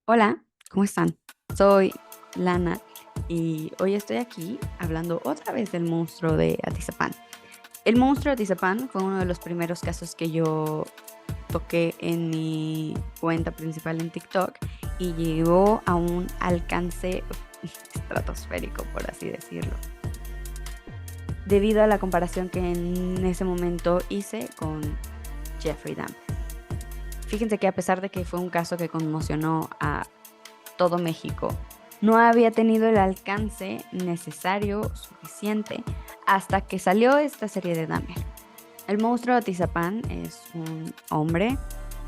Hola, ¿cómo están? Soy Lana y hoy estoy aquí hablando otra vez del monstruo de Atizapán. El monstruo de Atizapán fue uno de los primeros casos que yo toqué en mi cuenta principal en TikTok y llegó a un alcance estratosférico, por así decirlo, debido a la comparación que en ese momento hice con Jeffrey Dahmer. Fíjense que a pesar de que fue un caso que conmocionó a todo México, no había tenido el alcance necesario, suficiente, hasta que salió esta serie de Dahmer. El monstruo de Atizapán es un hombre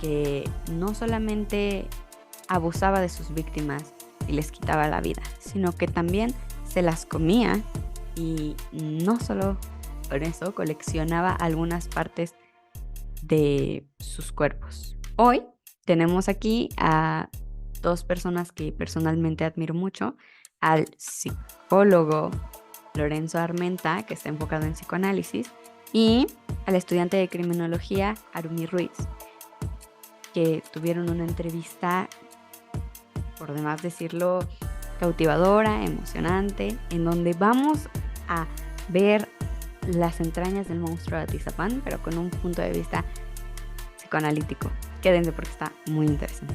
que no solamente abusaba de sus víctimas y les quitaba la vida, sino que también se las comía y no solo por eso coleccionaba algunas partes de sus cuerpos. Hoy tenemos aquí a dos personas que personalmente admiro mucho, al psicólogo Lorenzo Armenta, que está enfocado en psicoanálisis, y al estudiante de criminología Arumi Ruiz, que tuvieron una entrevista, por demás decirlo, cautivadora, emocionante, en donde vamos a ver las entrañas del monstruo de Atizapán, pero con un punto de vista psicoanalítico. Quédense porque está muy interesante.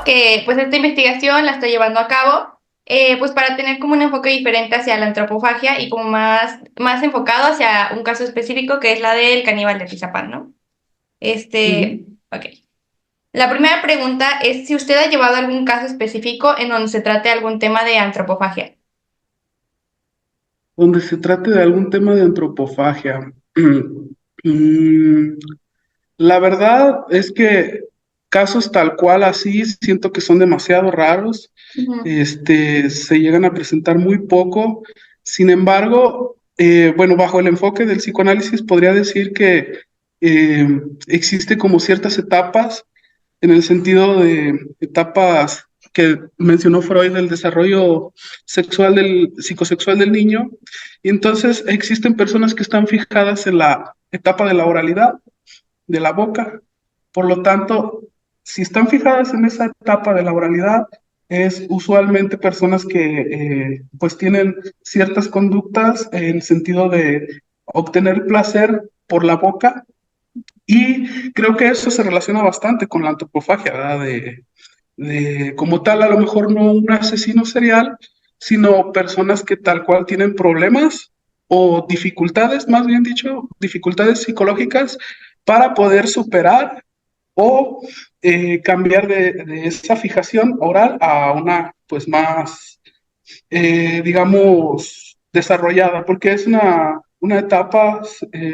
Que pues esta investigación la estoy llevando a cabo pues para tener como un enfoque diferente hacia la antropofagia y como más enfocado hacia un caso específico que es la del caníbal de Atizapán, ¿no? Ok. La primera pregunta es si usted ha llevado algún caso específico en donde se trate algún tema de antropofagia. Donde se trate de algún tema de antropofagia. Mm, la verdad es que casos tal cual así siento que son demasiado raros, Ujú. se llegan a presentar muy poco. Sin embargo, bueno, bajo el enfoque del psicoanálisis podría decir que eh, existe como ciertas etapas en el sentido de etapas que mencionó Freud del desarrollo sexual psicosexual del niño. Y entonces existen personas que están fijadas en la etapa de la oralidad, de la boca. Por lo tanto, si están fijadas en esa etapa de la oralidad, es usualmente personas que pues tienen ciertas conductas en el sentido de obtener placer por la boca, y creo que eso se relaciona bastante con la antropofagia, ¿verdad? Como tal, a lo mejor no un asesino serial, sino personas que tal cual tienen problemas o dificultades, más bien dicho, dificultades psicológicas para poder superar o cambiar de esa fijación oral a una, pues, más, digamos, desarrollada, porque es una etapa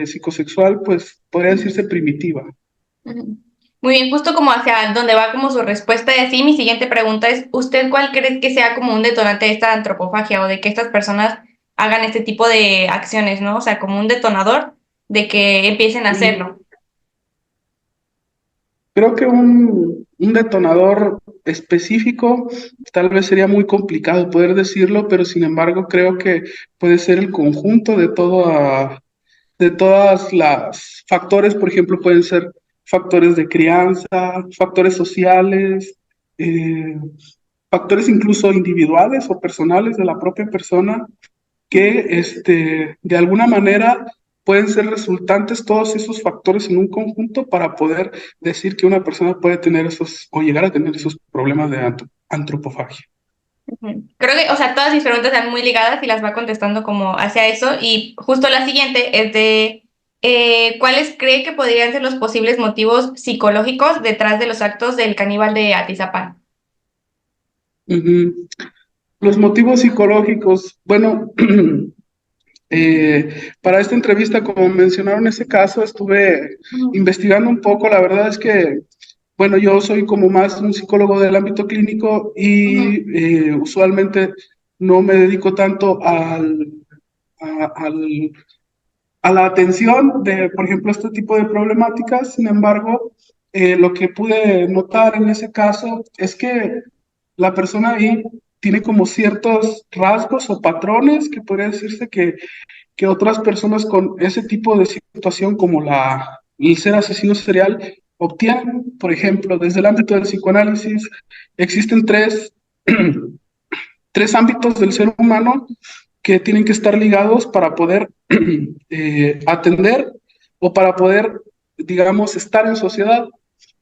psicosexual, pues, podría decirse primitiva. Ujú. Muy bien, justo como hacia donde va como su respuesta y así, mi siguiente pregunta es, ¿usted cuál cree que sea como un detonante de esta antropofagia o de que estas personas hagan este tipo de acciones, ¿no? O sea, como un detonador de que empiecen a Mm, hacerlo. Creo que un detonador específico tal vez sería muy complicado poder decirlo, pero sin embargo creo que puede ser el conjunto de todas las factores. Por ejemplo, pueden ser factores de crianza, factores sociales, eh, factores incluso individuales o personales de la propia persona, que de alguna manera pueden ser resultantes todos esos factores en un conjunto para poder decir que una persona puede tener esos o llegar a tener esos problemas de antropofagia. Ujú. Creo que, o sea, todas mis preguntas están muy ligadas y las va contestando como hacia eso. Y justo la siguiente es de, ¿cuáles cree que podrían ser los posibles motivos psicológicos detrás de los actos del caníbal de Atizapán? Ujú. Los motivos psicológicos, bueno, para esta entrevista, como mencionaron ese caso, estuve Ujú. investigando un poco. La verdad es que, bueno, yo soy como más un psicólogo del ámbito clínico Ujú. y usualmente no me dedico tanto a, al- a la atención de, por ejemplo, este tipo de problemáticas. Sin embargo, lo que pude notar en ese caso es que la persona ahí tiene como ciertos rasgos o patrones que podría decirse que otras personas con ese tipo de situación, como el ser asesino serial, obtienen. Por ejemplo, desde el ámbito del psicoanálisis existen tres ámbitos del ser humano que tienen que estar ligados para poder atender o para poder, digamos, estar en sociedad.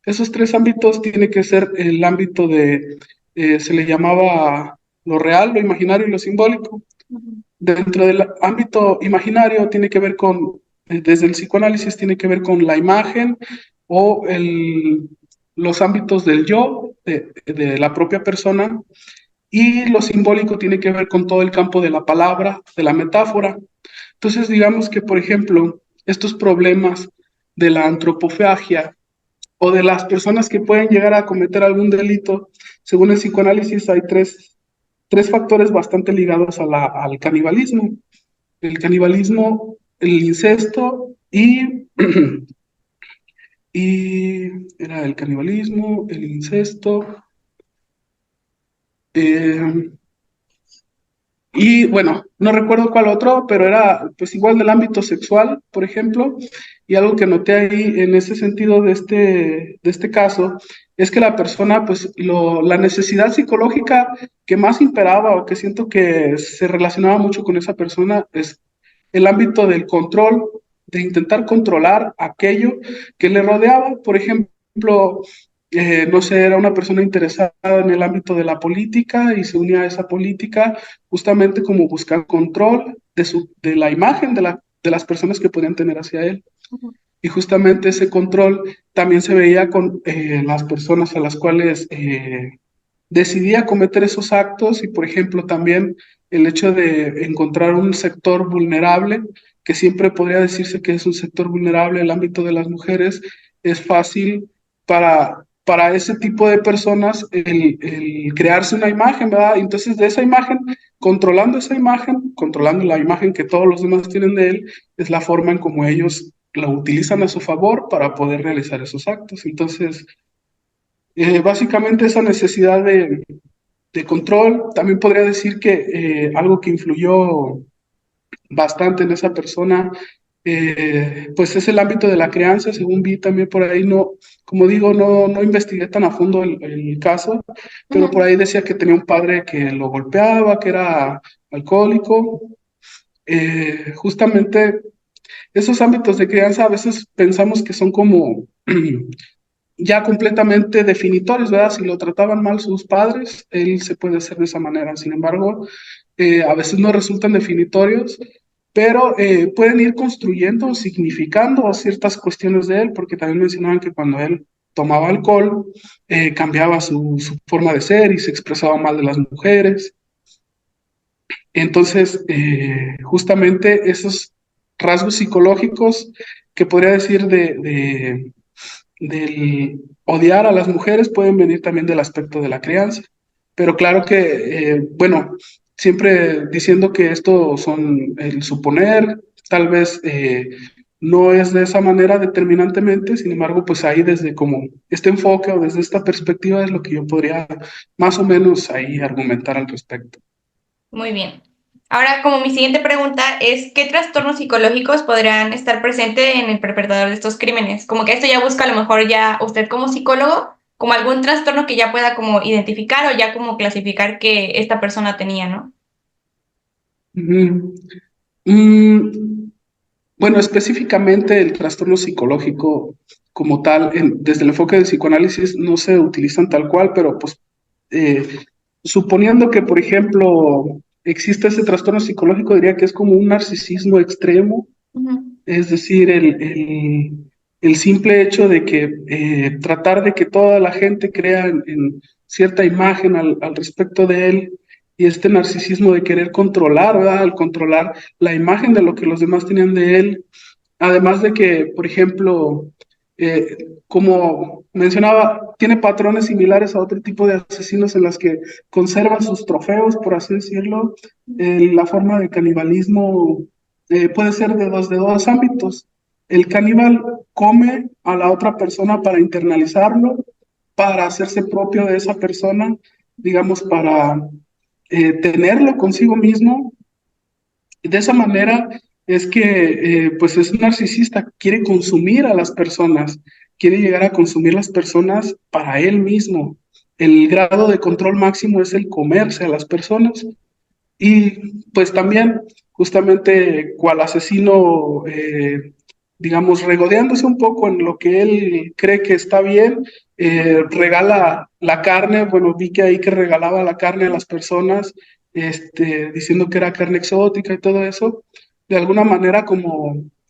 Esos tres ámbitos tienen que ser el ámbito se le llamaba lo real, lo imaginario y lo simbólico. Dentro del ámbito imaginario tiene que ver desde el psicoanálisis tiene que ver con la imagen o los ámbitos del yo, de la propia persona, y lo simbólico tiene que ver con todo el campo de la palabra, de la metáfora. Entonces, digamos que, por ejemplo, estos problemas de la antropofagia o de las personas que pueden llegar a cometer algún delito, según el psicoanálisis hay tres factores bastante ligados al canibalismo. El canibalismo, el incesto y era el canibalismo, el incesto, eh, y bueno, no recuerdo cuál otro, pero era pues igual del ámbito sexual, por ejemplo, y algo que noté ahí en ese sentido de este caso, es que la persona, pues la necesidad psicológica que más imperaba o que siento que se relacionaba mucho con esa persona es el ámbito del control, de intentar controlar aquello que le rodeaba. Por ejemplo, no sé, era una persona interesada en el ámbito de la política y se unía a esa política justamente como buscar control de la imagen de las personas que podían tener hacia él. Y justamente ese control también se veía con las personas a las cuales decidía cometer esos actos y, por ejemplo, también el hecho de encontrar un sector vulnerable, que siempre podría decirse que es un sector vulnerable, el ámbito de las mujeres, es fácil para ese tipo de personas el crearse una imagen, ¿verdad? Entonces, de esa imagen, controlando la imagen que todos los demás tienen de él, es la forma en como ellos la utilizan a su favor para poder realizar esos actos. Entonces, básicamente esa necesidad de control, también podría decir que algo que influyó bastante en esa persona, pues es el ámbito de la crianza, según vi también por ahí, no, como digo, no investigué tan a fondo el caso, pero por ahí decía que tenía un padre que lo golpeaba, que era alcohólico. Justamente esos ámbitos de crianza a veces pensamos que son como ya completamente definitorios, ¿verdad? Si lo trataban mal sus padres, él se puede hacer de esa manera. Sin embargo, a veces no resultan definitorios, pero pueden ir construyendo, significando ciertas cuestiones de él, porque también mencionaban que cuando él tomaba alcohol, cambiaba su forma de ser y se expresaba mal de las mujeres. Entonces, justamente esos rasgos psicológicos que podría decir del odiar a las mujeres pueden venir también del aspecto de la crianza. Pero claro que, bueno, siempre diciendo que esto son el suponer, tal vez no es de esa manera determinantemente, sin embargo, pues ahí desde como este enfoque o desde esta perspectiva es lo que yo podría más o menos ahí argumentar al respecto. Muy bien. Ahora, como mi siguiente pregunta es, ¿qué trastornos psicológicos podrían estar presentes en el perpetrador de estos crímenes? Como que esto ya busca a lo mejor ya usted como psicólogo, como algún trastorno que ya pueda como identificar o ya como clasificar que esta persona tenía, ¿no? Ujú. Mm, bueno, específicamente el trastorno psicológico como tal, desde el enfoque del psicoanálisis no se utilizan tal cual, pero pues eh, suponiendo que, por ejemplo, existe ese trastorno psicológico, diría que es como un narcisismo extremo, Ujú. es decir, el simple hecho de que tratar de que toda la gente crea en cierta imagen al respecto de él y este narcisismo de querer controlar, ¿verdad? Al controlar la imagen de lo que los demás tenían de él. Además de que, por ejemplo, como mencionaba, tiene patrones similares a otro tipo de asesinos en las que conservan sus trofeos, por así decirlo. La forma de canibalismo puede ser de dos ámbitos. El caníbal come a la otra persona para internalizarlo, para hacerse propio de esa persona, digamos, para tenerlo consigo mismo. De esa manera es que pues es un narcisista, quiere consumir a las personas. quiere llegar a consumir las personas para él mismo. El grado de control máximo es el comerse a las personas. Y pues también, justamente, cual asesino, digamos, regodeándose un poco en lo que él cree que está bien, regala la carne. Bueno, vi que ahí que regalaba la carne a las personas, diciendo que era carne exótica y todo eso. De alguna manera,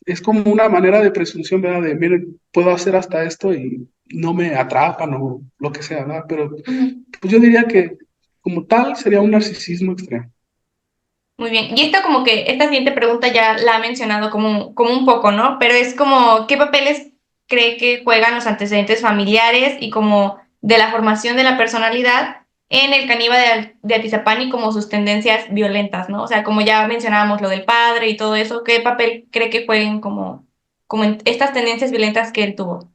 es como una manera de presunción, ¿verdad? De, miren, puedo hacer hasta esto y no me atrapan o lo que sea, ¿verdad? Pero Ujú. pues yo diría que como tal sería un narcisismo extremo. Muy bien. Y esto como que, esta siguiente pregunta ya la ha mencionado como un poco, ¿no? Pero es como, ¿qué papeles cree que juegan los antecedentes familiares y como de la formación de la personalidad en el caníbal de Atizapán y como sus tendencias violentas, ¿no? O sea, como ya mencionábamos lo del padre y todo eso, ¿qué papel cree que jueguen como en estas tendencias violentas que él tuvo?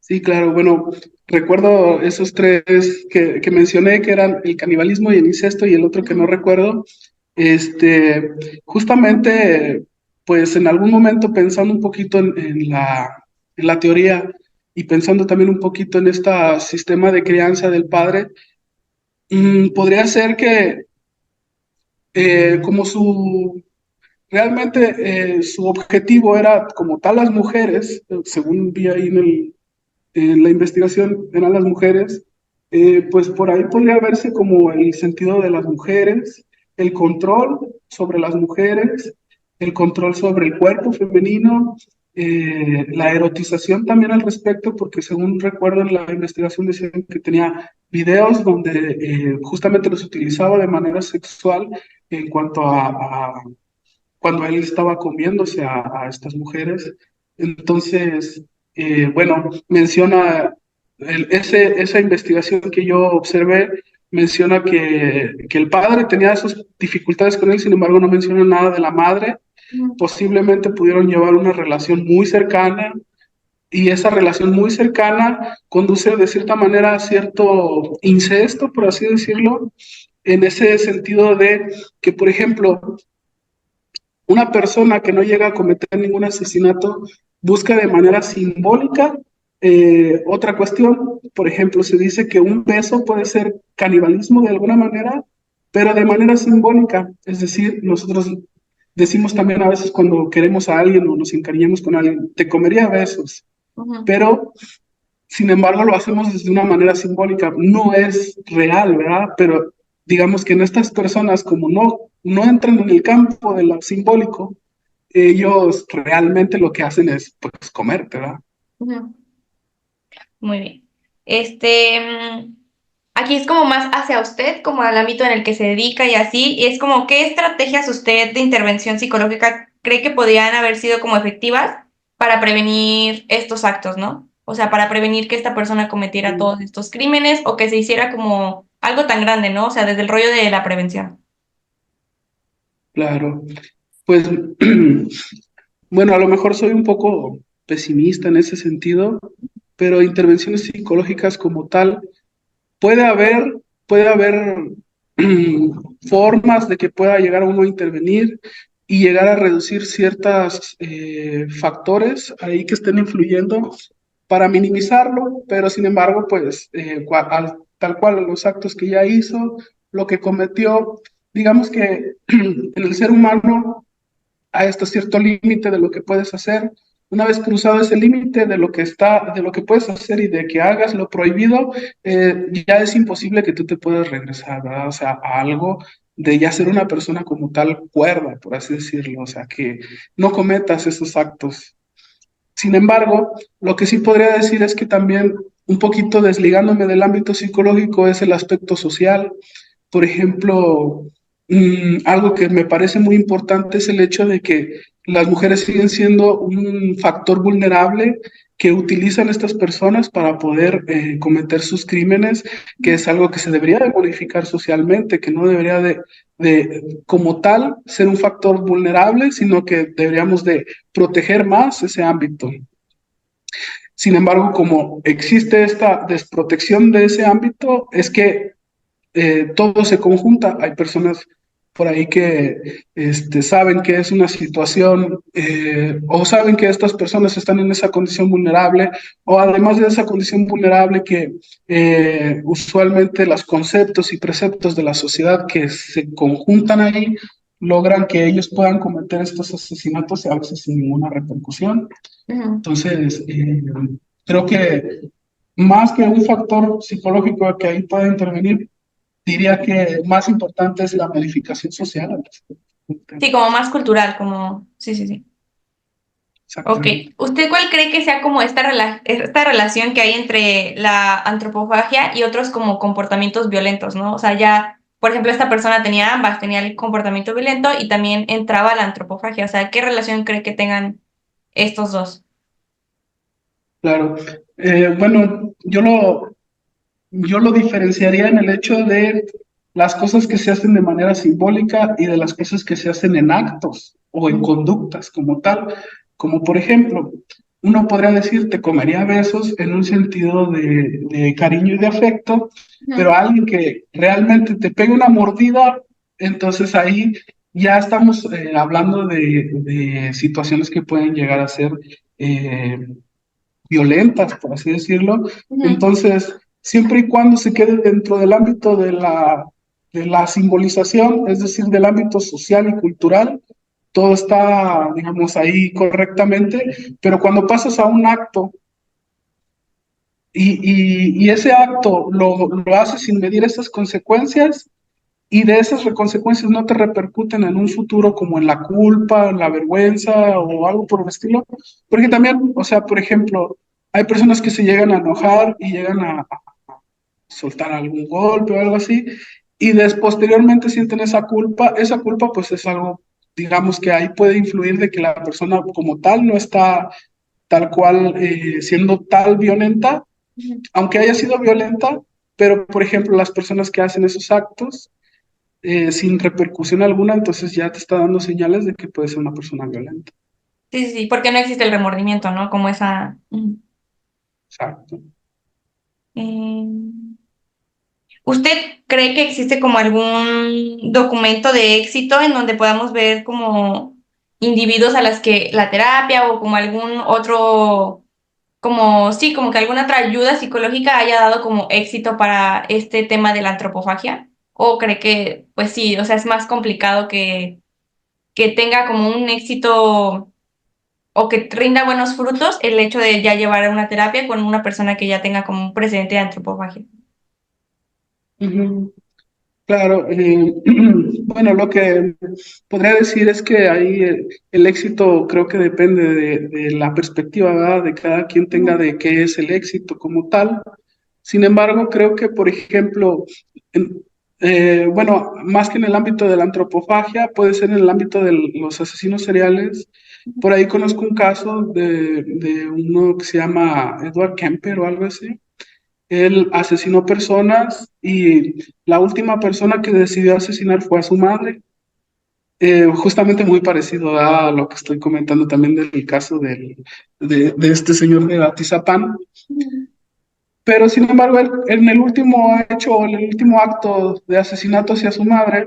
Sí, claro, bueno, recuerdo esos tres que mencioné, que eran el canibalismo y el incesto, y el otro que no Ujú. recuerdo. Este, justamente, pues en algún momento pensando un poquito en la teoría y pensando también un poquito en este sistema de crianza del padre, podría ser que como realmente su objetivo era como tal las mujeres, según vi ahí en la investigación, eran las mujeres, pues por ahí podría verse como el sentido de las mujeres, el control sobre las mujeres, el control sobre el cuerpo femenino, la erotización también al respecto, porque según recuerdo en la investigación decían que tenía videos donde justamente los utilizaba de manera sexual en cuanto a cuando él estaba comiéndose a estas mujeres. Entonces, bueno, menciona esa investigación que yo observé, menciona que el padre tenía sus dificultades con él, sin embargo no menciona nada de la madre. Ujú. Posiblemente pudieron llevar una relación muy cercana, y esa relación muy cercana conduce de cierta manera a cierto incesto, por así decirlo, en ese sentido de que, por ejemplo, una persona que no llega a cometer ningún asesinato busca de manera simbólica otra cuestión. Por ejemplo, se dice que un beso puede ser canibalismo de alguna manera, pero de manera simbólica. Es decir, nosotros decimos también a veces cuando queremos a alguien o nos encariñamos con alguien, te comería besos, Ujú. pero sin embargo lo hacemos desde una manera simbólica. No es real, ¿verdad? Pero digamos que en estas personas, como no entran en el campo de lo simbólico, ellos realmente lo que hacen es pues comer, ¿verdad? Ujú. Muy bien. Aquí es como más hacia usted, como al ámbito en el que se dedica y así, y es como, ¿qué estrategias usted de intervención psicológica cree que podrían haber sido como efectivas para prevenir estos actos, ¿no? O sea, para prevenir que esta persona cometiera todos estos crímenes o que se hiciera como algo tan grande, ¿no? O sea, desde el rollo de la prevención. Claro. Pues bueno, a lo mejor soy un poco pesimista en ese sentido, pero intervenciones psicológicas como tal, puede haber, puede haber formas de que pueda llegar a uno a intervenir y llegar a reducir ciertos factores ahí que estén influyendo para minimizarlo, pero sin embargo, pues tal cual los actos que ya hizo, lo que cometió, digamos que en el ser humano hay hasta cierto límite de lo que puedes hacer. Una vez cruzado ese límite de lo que puedes hacer y de que hagas lo prohibido, ya es imposible que tú te puedas regresar, ¿verdad? O sea, a algo de ya ser una persona como tal cuerda, por así decirlo, o sea, que no cometas esos actos. Sin embargo, lo que sí podría decir es que también un poquito desligándome del ámbito psicológico es el aspecto social. Por ejemplo, algo que me parece muy importante es el hecho de que las mujeres siguen siendo un factor vulnerable que utilizan estas personas para poder cometer sus crímenes, que es algo que se debería de modificar socialmente, que no debería como tal, ser un factor vulnerable, sino que deberíamos de proteger más ese ámbito. Sin embargo, como existe esta desprotección de ese ámbito, es que todo se conjunta. Hay personas por ahí que saben que es una situación o saben que estas personas están en esa condición vulnerable o además de esa condición vulnerable que usualmente los conceptos y preceptos de la sociedad que se conjuntan ahí logran que ellos puedan cometer estos asesinatos a veces sin ninguna repercusión. Ujú. Entonces, creo que más que un factor psicológico que ahí pueda intervenir, diría que más importante es la modificación social. Sí, como más cultural, como... Sí, sí, sí. Ok. Exactamente. ¿Usted cuál cree que sea como esta relación que hay entre la antropofagia y otros como comportamientos violentos, ¿no? O sea, ya, por ejemplo, esta persona tenía ambas, tenía el comportamiento violento y también entraba la antropofagia. O sea, ¿qué relación cree que tengan estos dos? Claro. Bueno, yo lo diferenciaría en el hecho de las cosas que se hacen de manera simbólica y de las cosas que se hacen en actos o en Ujú. conductas como tal. Como por ejemplo, uno podría decir te comería besos en un sentido de cariño y de afecto, pero alguien que realmente te pega una mordida, entonces ahí ya estamos hablando de situaciones que pueden llegar a ser eh, violentas, por así decirlo. Ujú. Entonces, siempre y cuando se quede dentro del ámbito de la simbolización, es decir, del ámbito social y cultural, todo está, digamos, ahí correctamente, pero cuando pasas a un acto y ese acto lo haces sin medir esas consecuencias, y de esas consecuencias no te repercuten en un futuro como en la culpa, en la vergüenza o algo por el estilo. Porque también, o sea, por ejemplo, hay personas que se llegan a enojar y llegan a soltar algún golpe o algo así, y posteriormente sienten esa culpa pues es algo, digamos que ahí puede influir de que la persona como tal no está tal cual siendo tal violenta, Ujú. aunque haya sido violenta, pero por ejemplo las personas que hacen esos actos sin repercusión alguna, entonces ya te está dando señales de que puede ser una persona violenta. Sí, sí, sí, porque no existe el remordimiento, ¿no? Como esa... Exacto. Eh, ¿Usted cree que existe como algún documento de éxito en donde podamos ver como individuos a las que la terapia o como algún otro, como sí, como que alguna otra ayuda psicológica haya dado como éxito para este tema de la antropofagia? ¿O cree que, pues sí, o sea, es más complicado que tenga como un éxito o que rinda buenos frutos el hecho de ya llevar una terapia con una persona que ya tenga como un precedente de antropofagia? Ujú. Claro, bueno, lo que podría decir es que ahí el éxito creo que depende de la perspectiva, ¿verdad? De cada quien tenga Ujú. de qué es el éxito como tal. Sin embargo, creo que, por ejemplo, en- bueno, más que en el ámbito de la antropofagia, puede ser en el ámbito de los asesinos seriales. Por ahí conozco un caso de uno que se llama Edward Kemper o algo así. Él asesinó personas y la última persona que decidió asesinar fue a su madre. Justamente muy parecido a lo que estoy comentando también del caso de este señor de Atizapán. Pero sin embargo, él, en el último hecho, en el último acto de asesinato hacia su madre,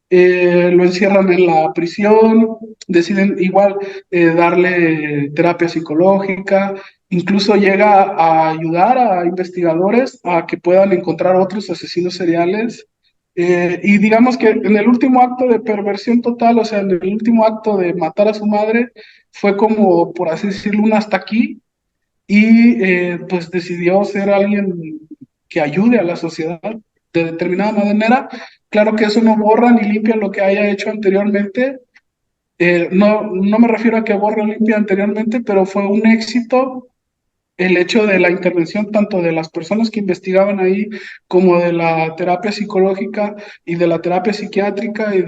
lo encierran en la prisión, deciden igual darle terapia psicológica, incluso llega a ayudar a investigadores a que puedan encontrar otros asesinos seriales. Y digamos que en el último acto de perversión total, o sea, en el último acto de matar a su madre, fue como, por así decirlo, un hasta aquí y pues decidió ser alguien que ayude a la sociedad de determinada manera. Claro que eso no borra ni limpia lo que haya hecho anteriormente. No me refiero a que borre o limpia anteriormente, pero fue un éxito el hecho de la intervención tanto de las personas que investigaban ahí como de la terapia psicológica y de la terapia psiquiátrica y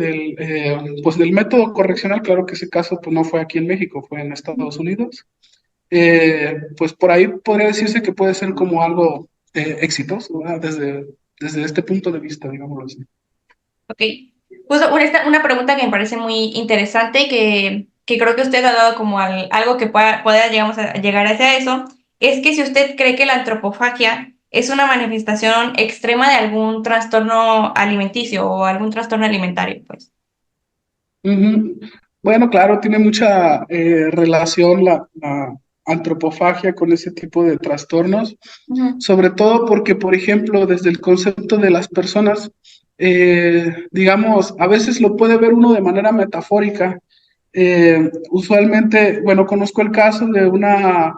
pues del método correccional. Claro que ese caso pues, no fue aquí en México, fue en Estados Unidos. Pues por ahí podría decirse que puede ser como algo exitoso, ¿verdad? Desde este punto de vista, digámoslo así. Ok. Justo una pregunta que me parece muy interesante, que creo que usted ha dado como algo que pueda llegamos a llegar hacia eso, es que si usted cree que la antropofagia es una manifestación extrema de algún trastorno alimenticio o algún trastorno alimentario, pues. Ujú. Bueno, claro, tiene mucha relación la antropofagia con ese tipo de trastornos, Ujú, sobre todo porque, por ejemplo, desde el concepto de las personas, digamos, a veces lo puede ver uno de manera metafórica. Usualmente, bueno, conozco el caso de una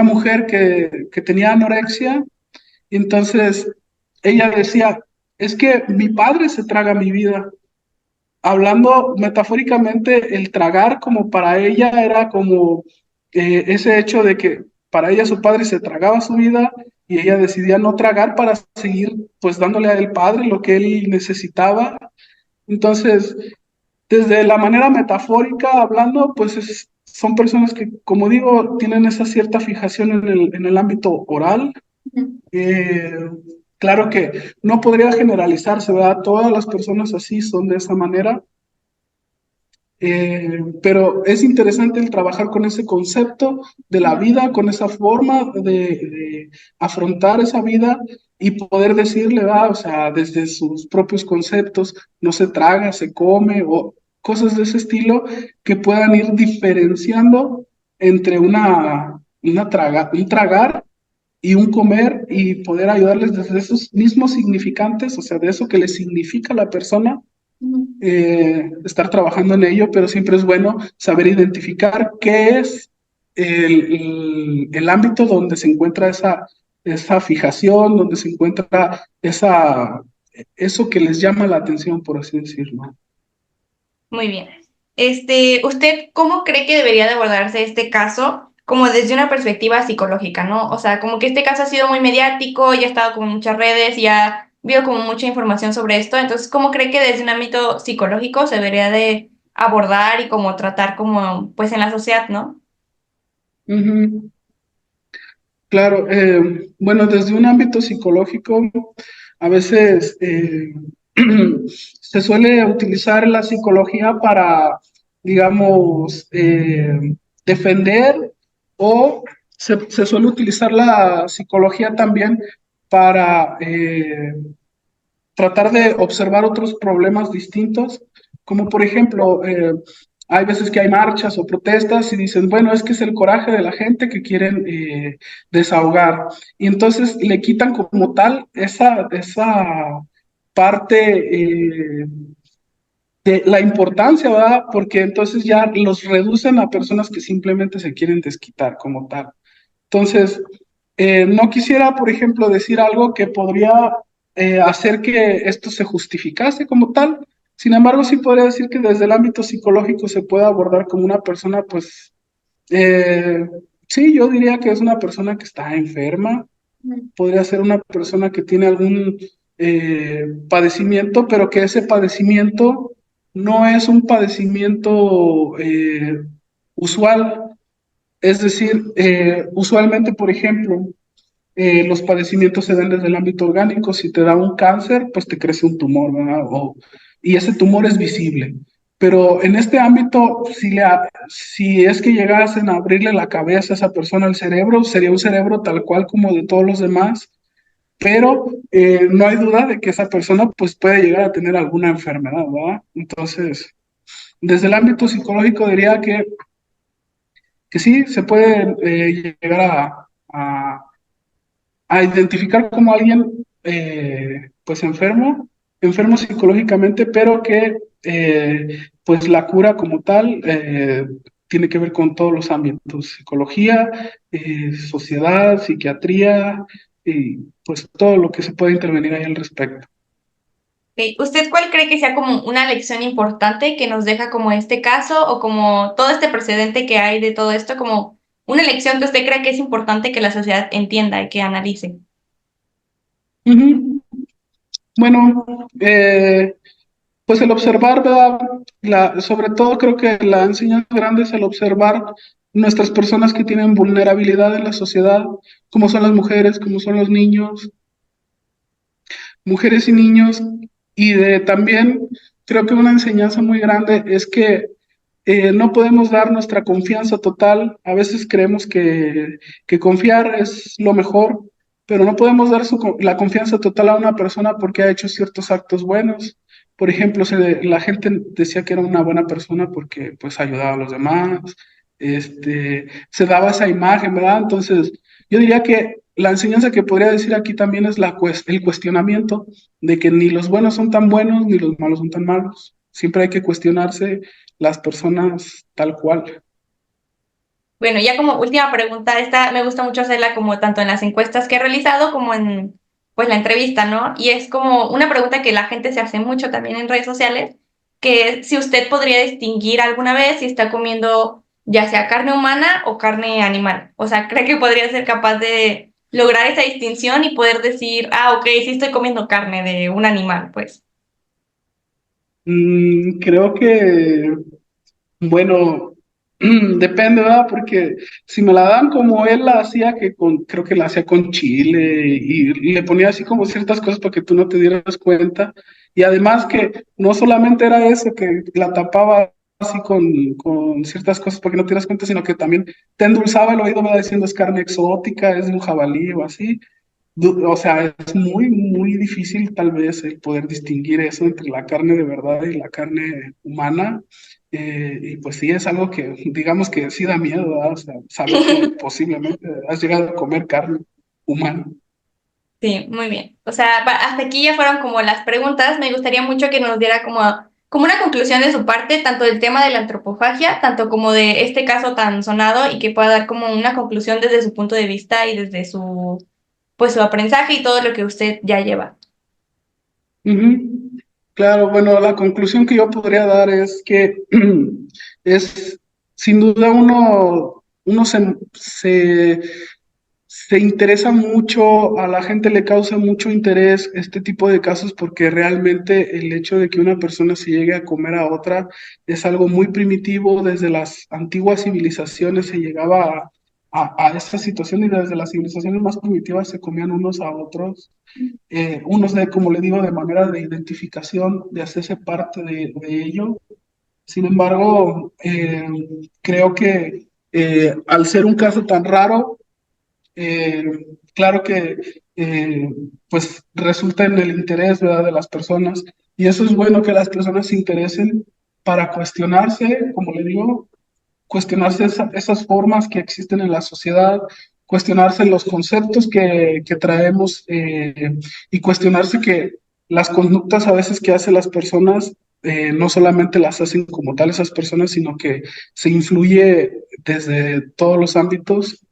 mujer que tenía anorexia y entonces ella decía, es que mi padre se traga mi vida. Hablando metafóricamente, el tragar como para ella era como ese hecho de que para ella su padre se tragaba su vida y ella decidía no tragar para seguir pues dándole al padre lo que él necesitaba. Entonces, desde la manera metafórica hablando, pues son personas que, como digo, tienen esa cierta fijación en el ámbito oral. ujú. Eh, claro que no podría generalizarse, ¿verdad? Todas las personas así son de esa manera, pero es interesante el trabajar con ese concepto de la vida, con esa forma de afrontar esa vida y poder decirle, va, o sea, desde sus propios conceptos, no se traga, se come o cosas de ese estilo que puedan ir diferenciando entre un tragar y un comer y poder ayudarles desde esos mismos significantes, o sea, de eso que le significa a la persona Ujú. estar trabajando en ello, pero siempre es bueno saber identificar qué es el ámbito donde se encuentra esa fijación, donde se encuentra eso que les llama la atención, por así decirlo. Muy bien. ¿Usted cómo cree que debería de abordarse este caso como desde una perspectiva psicológica, ¿no? O sea, como que este caso ha sido muy mediático, ya ha estado como en muchas redes, ya ha habido como mucha información sobre esto. Entonces, ¿cómo cree que desde un ámbito psicológico se debería de abordar y como tratar como, pues, en la sociedad, ¿no? Ujú. Claro, bueno, desde un ámbito psicológico, a veces se suele utilizar la psicología para, digamos, defender o se suele utilizar la psicología también para tratar de observar otros problemas distintos, como por ejemplo, hay veces que hay marchas o protestas y dicen, bueno, es que es el coraje de la gente que quieren desahogar. Y entonces le quitan como tal esa parte de la importancia, ¿verdad? Porque entonces ya los reducen a personas que simplemente se quieren desquitar como tal. Entonces, no quisiera, por ejemplo, decir algo que podría hacer que esto se justificase como tal. Sin embargo, sí podría decir que desde el ámbito psicológico se puede abordar como una persona, pues, eh, sí, yo diría que es una persona que está enferma, Ujú. podría ser una persona que tiene algún padecimiento, pero que ese padecimiento no es un padecimiento usual. Es decir, usualmente, por ejemplo, los padecimientos se dan desde el ámbito orgánico. Si te da un cáncer, pues te crece un tumor, ¿verdad? Y ese tumor es visible. Pero en este ámbito, si es que llegasen a abrirle la cabeza a esa persona, el cerebro, sería un cerebro tal cual como de todos los demás, pero no hay duda de que esa persona pues puede llegar a tener alguna enfermedad, ¿verdad? Entonces, desde el ámbito psicológico diría que sí, se puede llegar a identificar como alguien pues enfermo psicológicamente, pero que pues la cura como tal tiene que ver con todos los ámbitos, psicología, sociedad, psiquiatría y pues todo lo que se puede intervenir ahí al respecto. Ok, ¿usted cuál cree que sea como una lección importante que nos deja como este caso o como todo este precedente que hay de todo esto, como una lección que usted cree que es importante que la sociedad entienda y que analice? Ujú. Bueno, pues el observar, ¿verdad? Sobre todo creo que la enseñanza grande es el observar nuestras personas que tienen vulnerabilidad en la sociedad, como son las mujeres, como son los niños, mujeres y niños, y de también creo que una enseñanza muy grande es que no podemos dar nuestra confianza total. A veces creemos que confiar es lo mejor, pero no podemos dar la confianza total a una persona porque ha hecho ciertos actos buenos. por ejemplo, la gente decía que era una buena persona porque pues ayudaba a los demás, se daba esa imagen, ¿verdad? Entonces, yo diría que la enseñanza que podría decir aquí también es el cuestionamiento de que ni los buenos son tan buenos ni los malos son tan malos. Siempre hay que cuestionarse las personas tal cual. Bueno, ya como última pregunta, esta me gusta mucho hacerla como tanto en las encuestas que he realizado como en pues la entrevista, ¿no? Y es como una pregunta que la gente se hace mucho también en redes sociales, que es si usted podría distinguir alguna vez si está comiendo ya sea carne humana o carne animal. O sea, ¿cree que podría ser capaz de lograr esa distinción y poder decir, ah, ok, sí estoy comiendo carne de un animal, pues? Creo que bueno, depende, ¿verdad? Porque si me la dan como él la hacía, creo que la hacía con chile y le ponía así como ciertas cosas para que tú no te dieras cuenta. Y además que no solamente era eso, que la tapaba así con ciertas cosas para que no te dieras cuenta, sino que también te endulzaba el oído, ¿verdad? Diciendo es carne exótica, es de un jabalí o así. O sea, es muy, muy difícil tal vez el poder distinguir eso entre la carne de verdad y la carne humana. Y pues sí, es algo que digamos que sí da miedo, ¿verdad? O sea, saber que posiblemente has llegado a comer carne humana. Sí, muy bien. O sea, hasta aquí ya fueron como las preguntas. Me gustaría mucho que nos diera como una conclusión de su parte, tanto del tema de la antropofagia, tanto como de este caso tan sonado y que pueda dar como una conclusión desde su punto de vista y desde pues su aprendizaje y todo lo que usted ya lleva. Ujú. Claro, bueno, la conclusión que yo podría dar es que es sin duda uno se interesa mucho, a la gente le causa mucho interés este tipo de casos porque realmente el hecho de que una persona se llegue a comer a otra es algo muy primitivo. Desde las antiguas civilizaciones se llegaba a esta situación y desde las civilizaciones más primitivas se comían unos a otros. Unos de, como le digo, de manera de identificación, de hacerse parte de ello. Sin embargo, creo que al ser un caso tan raro, eh, claro que pues resulta en el interés, ¿verdad?, de las personas, y eso es bueno que las personas se interesen para cuestionarse, como le digo, cuestionarse esas formas que existen en la sociedad, cuestionarse los conceptos que traemos, y cuestionarse que las conductas a veces que hacen las personas no solamente las hacen como tal esas personas, sino que se influye desde todos los ámbitos.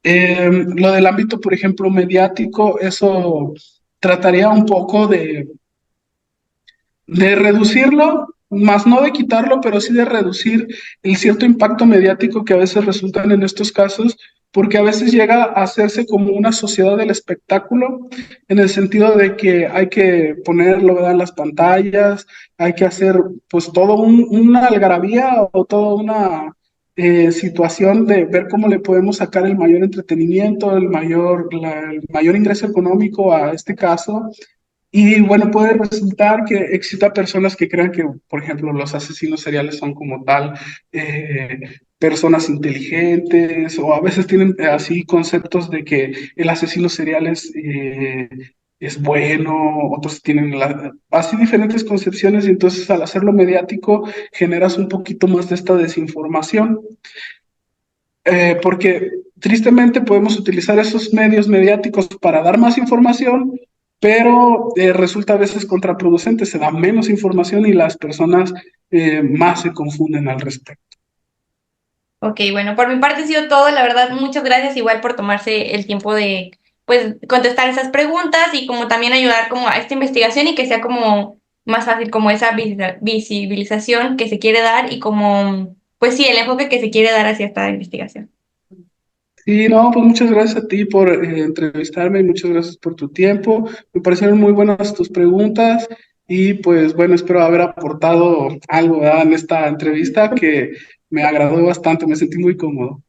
Lo del ámbito, por ejemplo, mediático, eso trataría un poco de reducirlo, más no de quitarlo, pero sí de reducir el cierto impacto mediático que a veces resultan en estos casos, porque a veces llega a hacerse como una sociedad del espectáculo, en el sentido de que hay que ponerlo, ¿verdad?, en las pantallas, hay que hacer pues todo una algarabía o toda una situación de ver cómo le podemos sacar el mayor entretenimiento, el mayor ingreso económico a este caso. Y bueno, puede resultar que exista personas que crean que, por ejemplo, los asesinos seriales son como tal personas inteligentes, o a veces tienen así conceptos de que el asesino serial es bueno, otros tienen así diferentes concepciones, y entonces al hacerlo mediático generas un poquito más de esta desinformación, porque tristemente podemos utilizar esos medios mediáticos para dar más información, pero resulta a veces contraproducente, se da menos información y las personas más se confunden al respecto. Ok, bueno, por mi parte ha sido todo. La verdad, muchas gracias igual por tomarse el tiempo de, pues, contestar esas preguntas y como también ayudar como a esta investigación y que sea como más fácil como esa visibilización que se quiere dar y como, pues sí, el enfoque que se quiere dar hacia esta investigación. Y no, pues muchas gracias a ti por entrevistarme y muchas gracias por tu tiempo. Me parecieron muy buenas tus preguntas y pues bueno, espero haber aportado algo, ¿verdad?, en esta entrevista que me agradó bastante, me sentí muy cómodo.